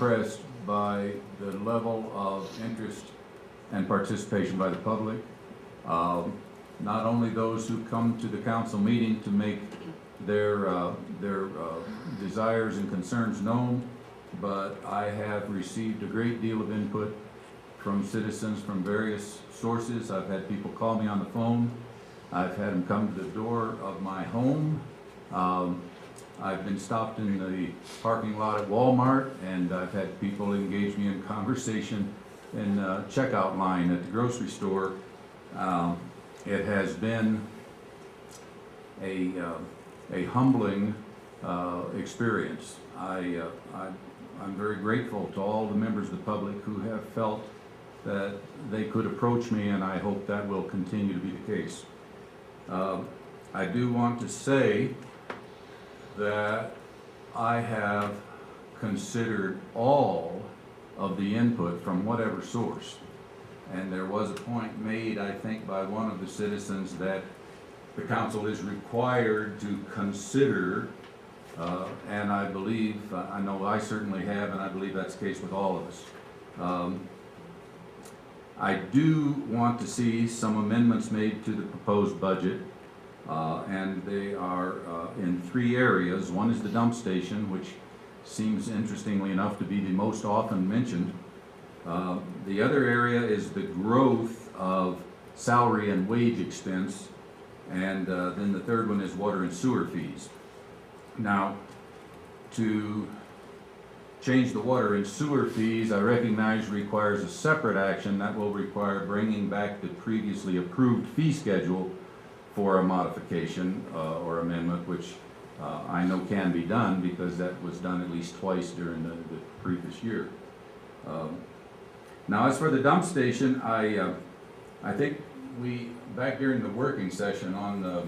impressed by the level of interest and participation by the public. Not only those who come to the council meeting to make their desires and concerns known, but I have received a great deal of input from citizens from various sources. I've had people call me on the phone. I've had them come to the door of my home. I've been stopped in the parking lot at Walmart, and I've had people engage me in conversation in the checkout line at the grocery store. It has been a humbling experience. I'm very grateful to all the members of the public who have felt that they could approach me, and I hope that will continue to be the case. I do want to say that I have considered all of the input from whatever source. And there was a point made, I think, by one of the citizens that the council is required to consider, and I believe, I know I certainly have, and I believe that's the case with all of us. I do want to see some amendments made to the proposed budget, and they are in 3 areas. One is the dump station, which seems interestingly enough to be the most often mentioned. The other area is the growth of salary and wage expense, and then the third one is water and sewer fees. Now, to change the water and sewer fees, I recognize requires a separate action that will require bringing back the previously approved fee schedule for a modification or amendment, which I know can be done because that was done at least twice during the previous year. Now, as for the dump station, I think we, back during the working session on the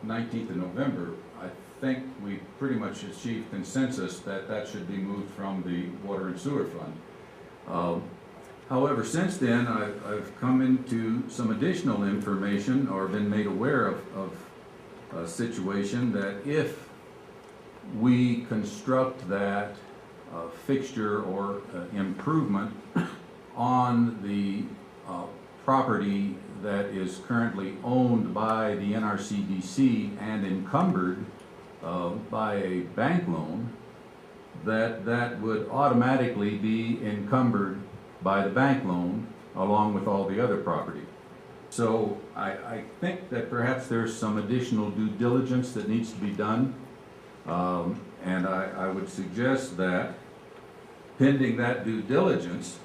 19th of November, I think we pretty much achieved consensus that that should be moved from the water and sewer fund. However, since then, I've come into some additional information or been made aware of a situation that if we construct that fixture or improvement on the property that is currently owned by the NRCDC and encumbered by a bank loan, that would automatically be encumbered by the bank loan along with all the other property. So I think that perhaps there's some additional due diligence that needs to be done, and I would suggest that pending that due diligence,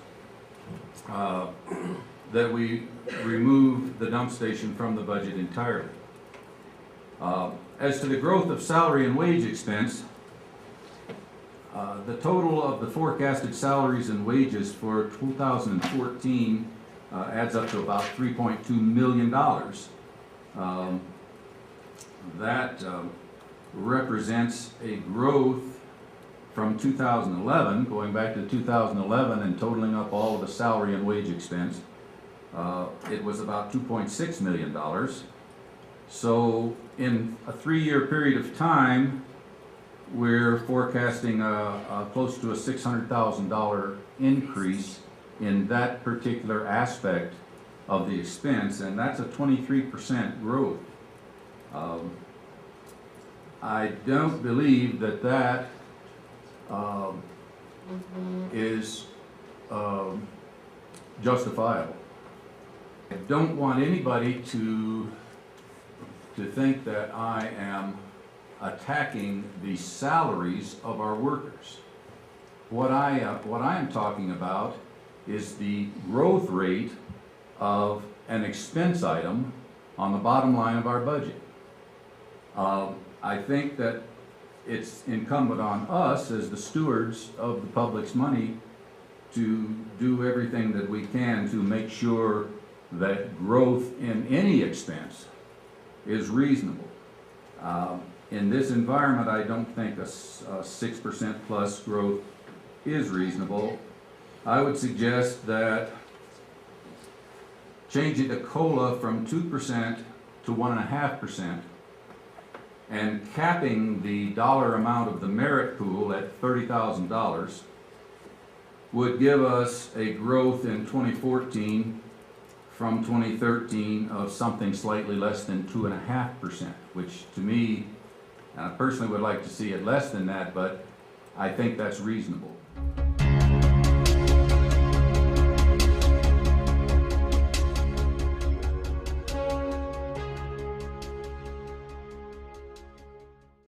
that we remove the dump station from the budget entirely. As to the growth of salary and wage expense, the total of the forecasted salaries and wages for 2014 adds up to about $3.2 million. That represents a growth from 2011, going back to 2011 and totaling up all of the salary and wage expense. It was about $2.6 million. So in a 3-year period of time, we're forecasting close to a $600,000 increase in that particular aspect of the expense, and that's a 23% growth. I don't believe that that is justifiable. I don't want anybody to think that I am attacking the salaries of our workers. What I am talking about is the growth rate of an expense item on the bottom line of our budget. I think that it's incumbent on us as the stewards of the public's money to do everything that we can to make sure that growth in any expense is reasonable. In this environment, I don't think a 6% plus growth is reasonable. I would suggest that changing the COLA from 2% to 1.5% and capping the dollar amount of the merit pool at $30,000 would give us a growth in 2014 from 2013 of something slightly less than 2.5%, which to me, I personally would like to see it less than that, but I think that's reasonable.